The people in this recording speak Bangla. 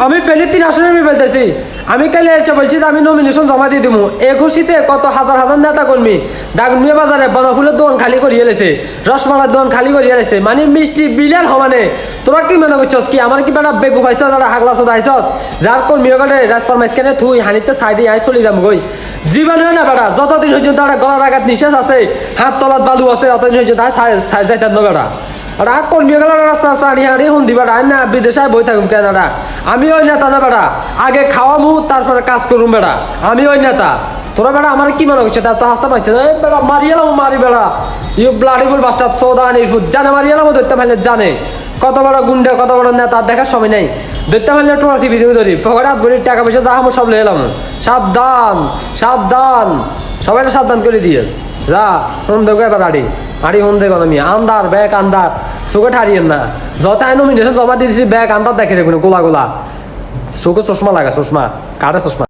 আমি পেলে 3 আসনে আমি বলতেছি আমি কালে এসে বলছি আমি নমিনেশন জমা দিয়ে দিব এই খুশিতে কত হাজার হাজার নেতা কর্মী ডাকমিয়া বাজারে বনফুলের দোকান খালি করিয়ে লেছে রসমালার দোকান খালি করিয়ে লেছে মানে মিষ্টি বিলিয়ান সমানে তোরা কি মনে করছস কি আমার কি বেটা বেগু পাইছ যারা হাগলা চোদা আইছস যার কর্মী গলে রাস্তার মাঝখানে থুই হানিতে ছাই দিয়ে আই চলি যাম গই জীবন হয় না বেটা যতদিন হইছে তারা গলার আঘাত নিঃশ্বাস আছে হাত তলাত বালু আছে অতদিন হইছে তাই ছাই যাইতেন না বেটা আর কর্মী গেল রাস্তা রাস্তা হাঁড়ি হাঁড়ি হুন দিবা না বিদেশে বই থাকুম কে দাদা আমি ওই নেতা না বেটা আগে খাওয়ামু তারপরে কাজ করুম বেটা আমি ওই নেতা তোরা বেটা আমার কি মনে করছে তার তো হাসতে পারছে না বেটা মারি এলাম মারি বেটা ইউ ব্লাডি ফুল বাস্টা চৌদা নির্ফুত জানে মারি এলাম ধরতে পারলে জানে কত বড় গুন্ডা কত বড় নেতা দেখার সময় নেই ধরতে পারলে তোমার সিবি দিবি ধরি পকেট হাত ভরি টাকা পয়সা যা আমার সব লয়ে এলাম সাবধান সাবধান সবাই সাবধান করে দিয়ে যা হুন দেখো এবার আড়ি হুন দেখো আমি আন্দার ব্যাগ আন্দার চোখে ঠাড়িয়েন না যত নমিনেশন জমা দিয়েছি ব্যাগ আন্দার দেখে রেখুন গোলা গোলা চোখে চশমা লাগা চশমা কাটে চশমা